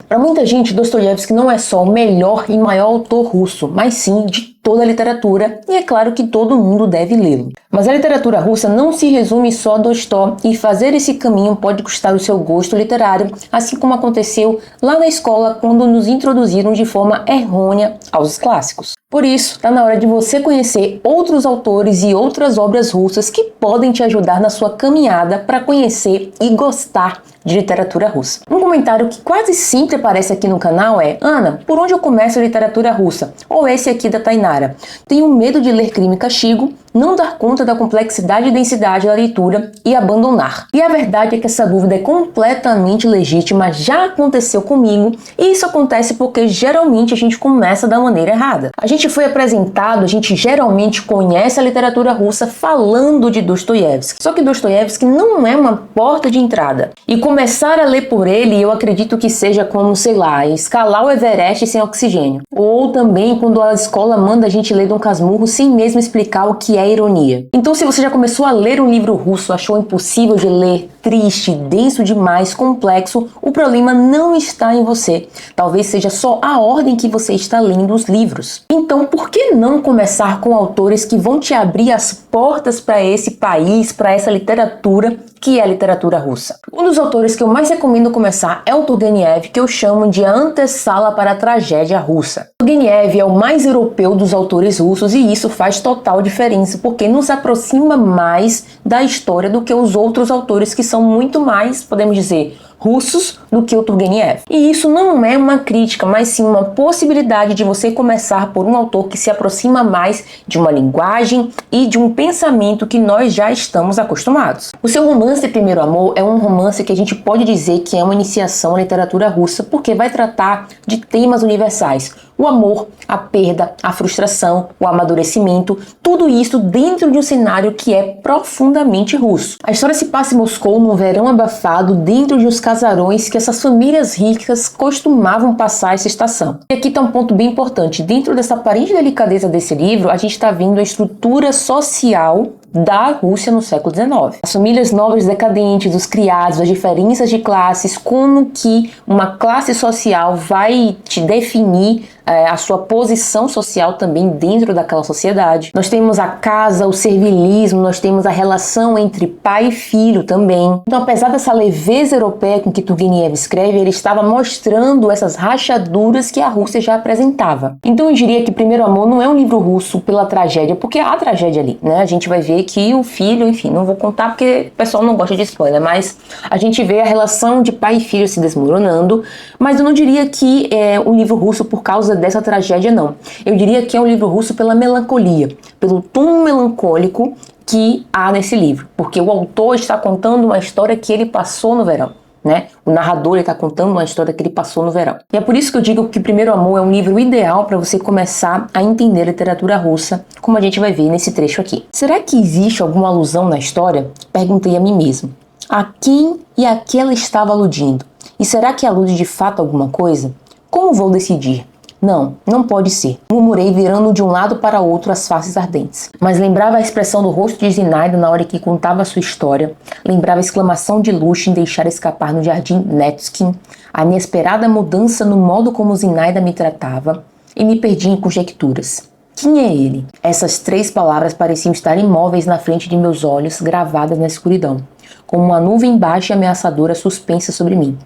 Para muita gente, Dostoiévski não é só o melhor e maior autor russo, mas sim de toda a literatura, e é claro que todo mundo deve lê-lo. Mas a literatura russa não se resume só a Tolstói, e fazer esse caminho pode custar o seu gosto literário, assim como aconteceu lá na escola quando nos introduziram de forma errônea aos clássicos. Por isso, está na hora de você conhecer outros autores e outras obras russas que podem te ajudar na sua caminhada para conhecer e gostar de literatura russa. Um comentário que quase sempre aparece aqui no canal é: Ana, por onde eu começo a literatura russa? Ou esse aqui da Tainara. Tenho medo de ler Crime e Castigo, não dar conta da complexidade e densidade da leitura e abandonar. E a verdade é que essa dúvida é completamente legítima, já aconteceu comigo, e isso acontece porque geralmente a gente começa da maneira errada. A gente foi apresentado, a gente geralmente conhece a literatura russa falando de Dostoiévski. Só que Dostoiévski não é uma porta de entrada. E começar a ler por ele, eu acredito que seja como, sei lá, escalar o Everest sem oxigênio. Ou também quando a escola manda a gente ler Dom Casmurro sem mesmo explicar o que é ironia. Então, se você já começou a ler um livro russo, achou impossível de ler, triste, denso demais, complexo, o problema não está em você. Talvez seja só a ordem que você está lendo os livros. Então, por que não começar com autores que vão te abrir as portas para esse país, para essa literatura que é a literatura russa? Um dos autores que eu mais recomendo começar é o Turgenev, que eu chamo de a antessala para a tragédia russa. Turgenev é o mais europeu dos autores russos e isso faz total diferença, porque nos aproxima mais da história do que os outros autores que são muito mais, podemos dizer, russos do que o Turgenev. E isso não é uma crítica, mas sim uma possibilidade de você começar por um autor que se aproxima mais de uma linguagem e de um pensamento que nós já estamos acostumados. O seu romance Primeiro Amor é um romance que a gente pode dizer que é uma iniciação à literatura russa, porque vai tratar de temas universais. O amor, a perda, a frustração, o amadurecimento, tudo isso dentro de um cenário que é profundamente russo. A história se passa em Moscou num verão abafado, dentro de uns casarões que essas famílias ricas costumavam passar essa estação. E aqui está um ponto bem importante. Dentro dessa aparente delicadeza desse livro, a gente está vendo a estrutura social da Rússia no século XIX. As famílias nobres decadentes, os criados, as diferenças de classes, como que uma classe social vai te definir a sua posição social também dentro daquela sociedade. Nós temos a casa, o servilismo, nós temos a relação entre pai e filho também. Então, apesar dessa leveza europeia com que Turgenev escreve, ele estava mostrando essas rachaduras que a Rússia já apresentava. Então, eu diria que Primeiro Amor não é um livro russo pela tragédia, porque há tragédia ali, né? A gente vai ver que o filho, enfim, não vou contar porque o pessoal não gosta de spoiler, mas a gente vê a relação de pai e filho se desmoronando, mas eu não diria que é um livro russo por causa dessa tragédia, não. Eu diria que é um livro russo pela melancolia, pelo tom melancólico que há nesse livro, porque o autor está contando uma história que ele passou no verão, né? O narrador está contando uma história que ele passou no verão. E é por isso que eu digo que Primeiro Amor é um livro ideal para você começar a entender a literatura russa, como a gente vai ver nesse trecho aqui. Será que existe alguma alusão na história? Perguntei a mim mesmo. A quem e a que ela estava aludindo? E será que alude de fato alguma coisa? Como vou decidir? Não, não pode ser. Murmurei, virando de um lado para outro as faces ardentes. Mas lembrava a expressão do rosto de Zinaida na hora que contava a sua história, lembrava a exclamação de luxo em deixar escapar no jardim Nevsky, a inesperada mudança no modo como Zinaida me tratava, e me perdi em conjecturas. Quem é ele? Essas três palavras pareciam estar imóveis na frente de meus olhos, gravadas na escuridão, como uma nuvem baixa e ameaçadora suspensa sobre mim.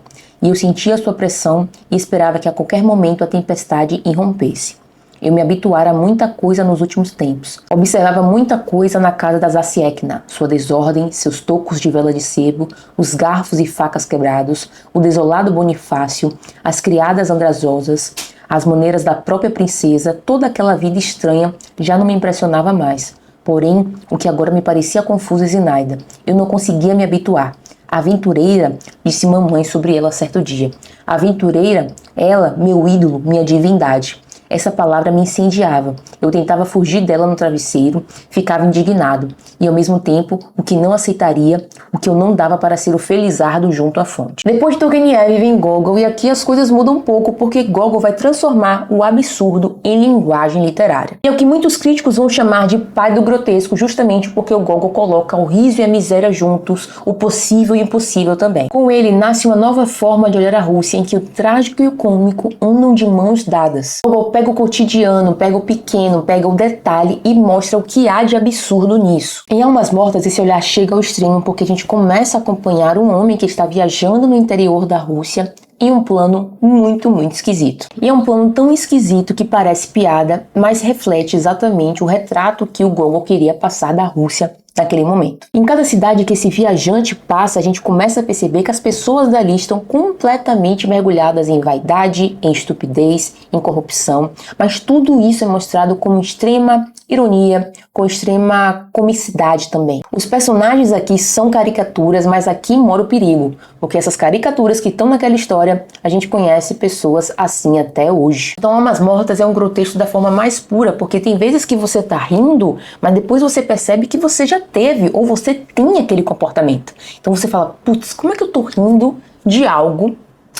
E eu sentia sua pressão e esperava que a qualquer momento a tempestade irrompesse. Eu me habituara a muita coisa nos últimos tempos. Observava muita coisa na casa da Zassiekna, sua desordem, seus tocos de vela de sebo, os garfos e facas quebrados, o desolado Bonifácio, as criadas andrajosas, as maneiras da própria princesa, toda aquela vida estranha já não me impressionava mais. Porém, o que agora me parecia confuso é Zinaida. Eu não conseguia me habituar. Aventureira, disse mamãe sobre ela certo dia. Aventureira, ela, meu ídolo, minha divindade. Essa palavra me incendiava, Eu tentava fugir dela no travesseiro, ficava indignado, e ao mesmo tempo o que não aceitaria, o que eu não dava para ser o felizardo junto à fonte. Depois de Turgenev vem Gogol, e aqui as coisas mudam um pouco, porque Gogol vai transformar o absurdo em linguagem literária. E é o que muitos críticos vão chamar de pai do grotesco, justamente porque o Gogol coloca o riso e a miséria juntos, o possível e o impossível também. Com ele nasce uma nova forma de olhar a Rússia, em que o trágico e o cômico andam de mãos dadas. Gogol pega o cotidiano, pega o pequeno, pega o detalhe e mostra o que há de absurdo nisso. Em Almas Mortas, esse olhar chega ao extremo porque a gente começa a acompanhar um homem que está viajando no interior da Rússia em um plano muito esquisito. E é um plano tão esquisito que parece piada, mas reflete exatamente o retrato que o Gogol queria passar da Rússia naquele momento. Em cada cidade que esse viajante passa, a gente começa a perceber que as pessoas dali estão completamente mergulhadas em vaidade, em estupidez, em corrupção, mas tudo isso é mostrado com extrema ironia, com extrema comicidade também. Os personagens aqui são caricaturas, mas aqui mora o perigo, porque essas caricaturas que estão naquela história, a gente conhece pessoas assim até hoje. Então, Almas Mortas é um grotesco da forma mais pura, porque tem vezes que você tá rindo, mas depois você percebe que você já teve ou você tem aquele comportamento. Então você fala, putz, como é que eu tô rindo de algo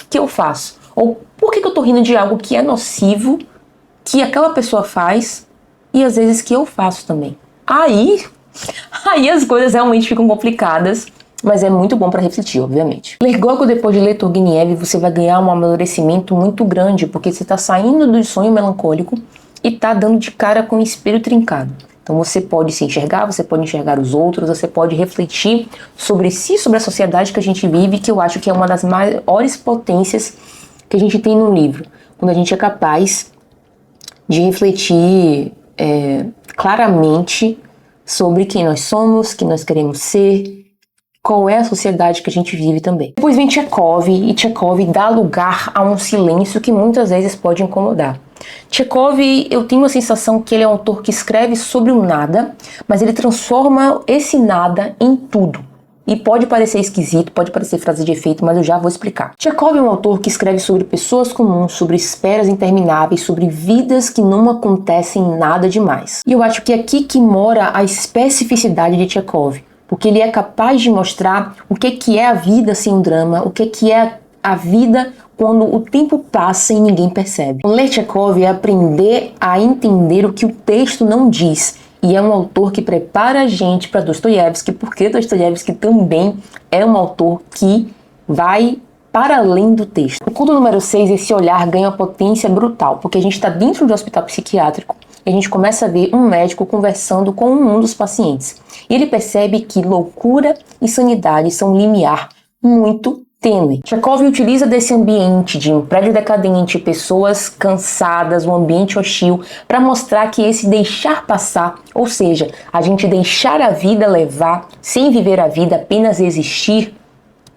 que eu faço? Ou por que eu tô rindo de algo que é nocivo, que aquela pessoa faz e às vezes que eu faço também? Aí as coisas realmente ficam complicadas, mas é muito bom para refletir, obviamente. Ler Gogol depois de ler Turgenev, você vai ganhar um amadurecimento muito grande, porque você está saindo do sonho melancólico e tá dando de cara com o espelho trincado. Então você pode se enxergar, você pode enxergar os outros, você pode refletir sobre si, sobre a sociedade que a gente vive, que eu acho que é uma das maiores potências que a gente tem no livro. Quando a gente é capaz de refletir claramente sobre quem nós somos, quem nós queremos ser, qual é a sociedade que a gente vive também. Depois vem Tchekov, e Tchekov dá lugar a um silêncio que muitas vezes pode incomodar. Tchekov, eu tenho a sensação que ele é um autor que escreve sobre o nada, mas ele transforma esse nada em tudo. E pode parecer esquisito, pode parecer frase de efeito, mas eu já vou explicar. Tchekov é um autor que escreve sobre pessoas comuns, sobre esperas intermináveis, sobre vidas que não acontecem nada demais. E eu acho que é aqui que mora a especificidade de Tchekov, porque ele é capaz de mostrar o que é a vida sem um drama, o que é a vida quando o tempo passa e ninguém percebe. Ler Tchekov é aprender a entender o que o texto não diz. E é um autor que prepara a gente para Dostoiévski, porque Dostoiévski também é um autor que vai para além do texto. No conto número 6, esse olhar ganha uma potência brutal, porque a gente está dentro de um hospital psiquiátrico e a gente começa a ver um médico conversando com um dos pacientes. E ele percebe que loucura e sanidade são um limiar muito tênue. Tchekov utiliza desse ambiente de um prédio decadente, pessoas cansadas, um ambiente hostil, para mostrar que esse deixar passar, ou seja, a gente deixar a vida levar, sem viver a vida, apenas existir,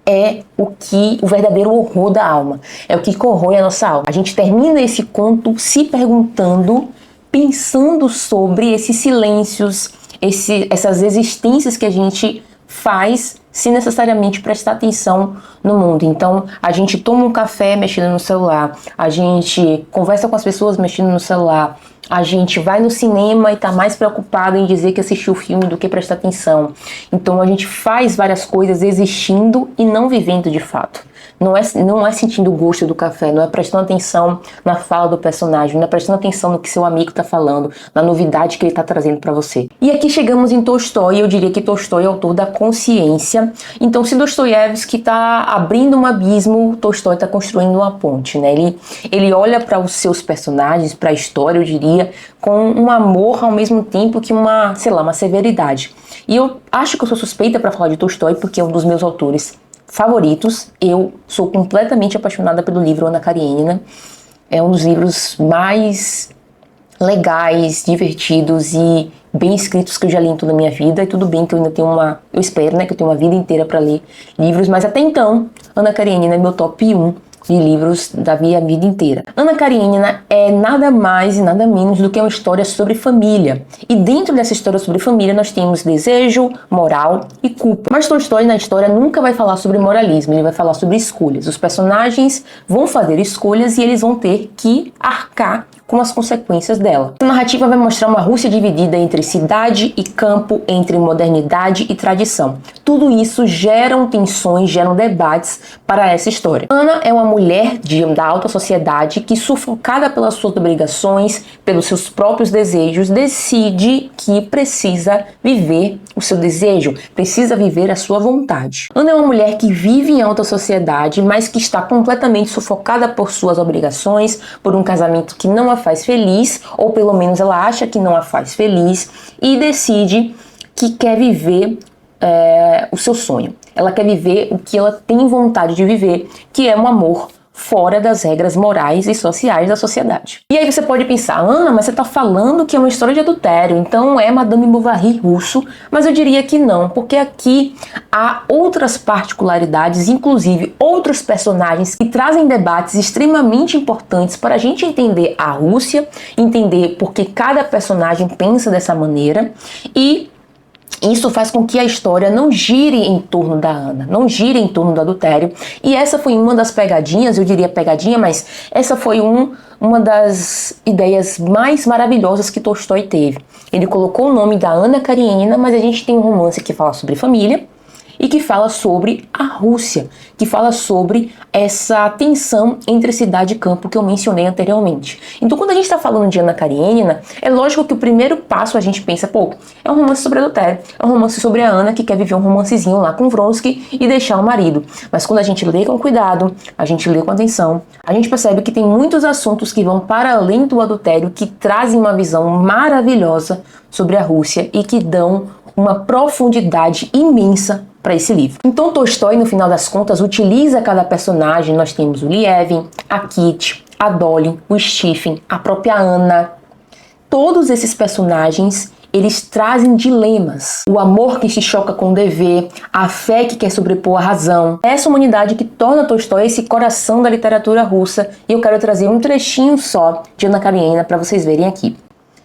é o verdadeiro horror da alma, é o que corrói a nossa alma. A gente termina esse conto se perguntando, pensando sobre esses silêncios, essas existências que a gente faz sem necessariamente prestar atenção no mundo. Então, a gente toma um café mexendo no celular, a gente conversa com as pessoas mexendo no celular, a gente vai no cinema e tá mais preocupado em dizer que assistiu o filme do que prestar atenção. Então, a gente faz várias coisas existindo e não vivendo de fato. Não é sentindo o gosto do café, não é prestando atenção na fala do personagem, não é prestando atenção no que seu amigo está falando, na novidade que ele está trazendo para você. E aqui chegamos em Tolstói, eu diria que Tolstói é autor da consciência. Então, se Dostoiévski está abrindo um abismo, Tolstói está construindo uma ponte, né? Ele olha para os seus personagens, para a história, eu diria, com um amor ao mesmo tempo que uma severidade. E eu acho que eu sou suspeita para falar de Tolstói porque é um dos meus autores favoritos. Eu sou completamente apaixonada pelo livro Ana Karenina. É um dos livros mais legais, divertidos e bem escritos que eu já li em toda a minha vida. E tudo bem que eu ainda tenho eu espero, que eu tenho uma vida inteira para ler livros, mas até então, Ana Karenina é meu top 1 de livros da minha vida inteira. Ana Karenina é nada mais e nada menos do que uma história sobre família. E dentro dessa história sobre família nós temos desejo, moral e culpa. Mas Tolstói na história nunca vai falar sobre moralismo, ele vai falar sobre escolhas. Os personagens vão fazer escolhas e eles vão ter que arcar com as consequências dela. A narrativa vai mostrar uma Rússia dividida entre cidade e campo, entre modernidade e tradição. Tudo isso geram tensões, geram debates para essa história. Ana é uma mulher da alta sociedade que, sufocada pelas suas obrigações, pelos seus próprios desejos, decide que precisa viver o seu desejo, precisa viver a sua vontade. Ana é uma mulher que vive em alta sociedade, mas que está completamente sufocada por suas obrigações, por um casamento que não a faz feliz, ou pelo menos ela acha que não a faz feliz, e decide que quer viver o seu sonho. Ela quer viver o que ela tem vontade de viver, que é um amor fora das regras morais e sociais da sociedade. E aí você pode pensar, Ana, mas você está falando que é uma história de adultério, então é Madame Bovary russo, mas eu diria que não, porque aqui há outras particularidades, inclusive outros personagens que trazem debates extremamente importantes para a gente entender a Rússia, entender por que cada personagem pensa dessa maneira, e isso faz com que a história não gire em torno da Ana, não gire em torno do adultério. E essa foi uma das pegadinhas, eu diria pegadinha, mas essa foi uma das ideias mais maravilhosas que Tolstói teve. Ele colocou o nome da Ana Karenina, mas a gente tem um romance que fala sobre família e que fala sobre a Rússia, que fala sobre essa tensão entre cidade e campo que eu mencionei anteriormente. Então, quando a gente está falando de Ana Karenina, é lógico que o primeiro passo a gente pensa, pô, é um romance sobre adultério, é um romance sobre a Ana que quer viver um romancezinho lá com Vronsky e deixar o marido. Mas quando a gente lê com cuidado, a gente lê com atenção, a gente percebe que tem muitos assuntos que vão para além do adultério, que trazem uma visão maravilhosa sobre a Rússia e que dão uma profundidade imensa para esse livro. Então Tolstói, no final das contas, utiliza cada personagem. Nós temos o Lievin, a Kitty, a Dolly, o Stephen, a própria Ana. Todos esses personagens, eles trazem dilemas. O amor que se choca com o dever, a fé que quer sobrepor a razão. Essa humanidade que torna Tolstói esse coração da literatura russa. E eu quero trazer um trechinho só de Ana Karenina para vocês verem aqui.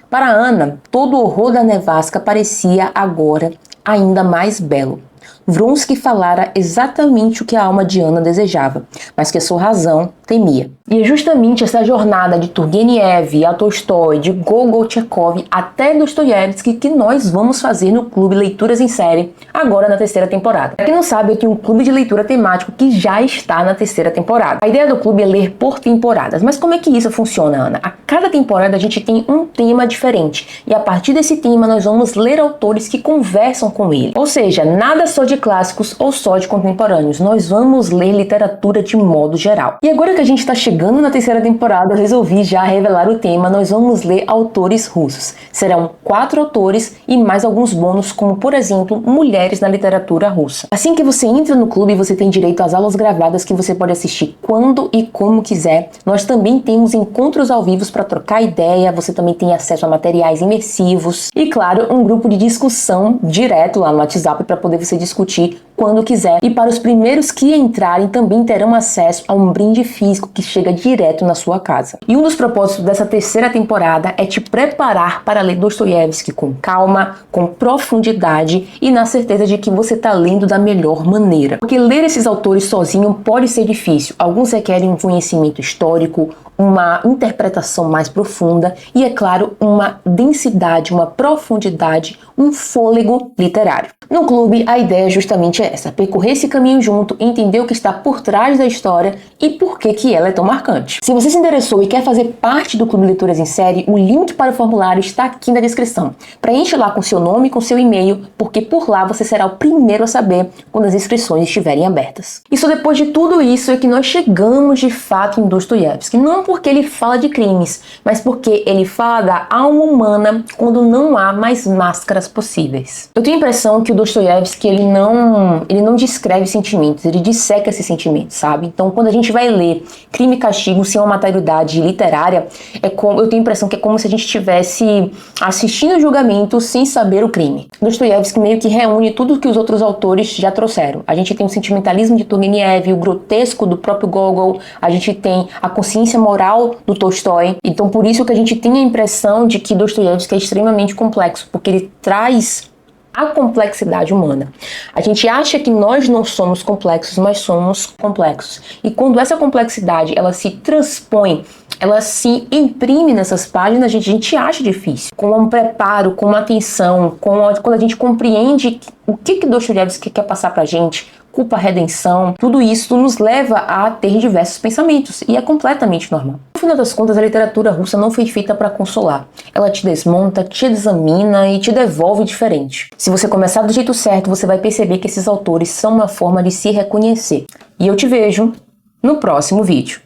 Para Ana, todo o horror da nevasca parecia agora ainda mais belo. Vronsky falara exatamente o que a alma de Ana desejava, mas que a sua razão temia. E é justamente essa jornada de Turgenev a Tolstói, de Gogol, Tchekov até Dostoiévski que nós vamos fazer no Clube Leituras em Série, agora na terceira temporada. Pra quem não sabe, eu tenho um clube de leitura temático que já está na terceira temporada. A ideia do clube é ler por temporadas, mas como é que isso funciona, Ana? A cada temporada a gente tem um tema diferente, e a partir desse tema nós vamos ler autores que conversam com ele. Ou seja, nada só de clássicos ou só de contemporâneos, nós vamos ler literatura de modo geral. E agora que a gente está chegando na terceira temporada, eu resolvi já revelar o tema, nós vamos ler autores russos. Serão 4 autores e mais alguns bônus, como por exemplo, mulheres na literatura russa. Assim que você entra no clube, você tem direito às aulas gravadas que você pode assistir quando e como quiser. Nós também temos encontros ao vivo para trocar ideia, você também tem acesso a materiais imersivos e, claro, um grupo de discussão direto lá no WhatsApp para poder você discutir quando quiser. E para os primeiros que entrarem também terão acesso a um brinde físico que chega direto na sua casa. E um dos propósitos dessa terceira temporada é te preparar para ler Dostoiévski com calma, com profundidade e na certeza de que você está lendo da melhor maneira. Porque ler esses autores sozinho pode ser difícil. Alguns requerem um conhecimento histórico, uma interpretação mais profunda e, é claro, uma densidade, uma profundidade, um fôlego literário. No clube, a ideia justamente é essa, percorrer esse caminho junto, entender o que está por trás da história e por que ela é tão marcante. Se você se interessou e quer fazer parte do Clube Leituras em Série, o link para o formulário está aqui na descrição. Preencha lá com seu nome e com seu e-mail, porque por lá você será o primeiro a saber quando as inscrições estiverem abertas. E só depois de tudo isso é que nós chegamos de fato em Dostoiévski, não porque ele fala de crimes, mas porque ele fala da alma humana quando não há mais máscaras possíveis. Eu tenho a impressão que o Dostoiévski, ele não descreve sentimentos, ele disseca esses sentimentos, sabe? Então, quando a gente vai ler Crime e Castigo sem uma materialidade literária, eu tenho a impressão que é como se a gente estivesse assistindo o julgamento sem saber o crime. Dostoiévski meio que reúne tudo que os outros autores já trouxeram. A gente tem o sentimentalismo de Turgenev, o grotesco do próprio Gogol, a gente tem a consciência moral do Tolstói. Então, por isso que a gente tem a impressão de que Dostoiévski é extremamente complexo, porque ele traz a complexidade humana. A gente acha que nós não somos complexos, mas somos complexos. E quando essa complexidade ela se transpõe ela se imprime nessas páginas, a gente acha difícil. Com um preparo, com uma atenção, quando a gente compreende o que Dostoiévski quer passar pra gente, culpa, redenção, tudo isso nos leva a ter diversos pensamentos, e é completamente normal. No final das contas, a literatura russa não foi feita para consolar. Ela te desmonta, te examina e te devolve diferente. Se você começar do jeito certo, você vai perceber que esses autores são uma forma de se reconhecer. E eu te vejo no próximo vídeo.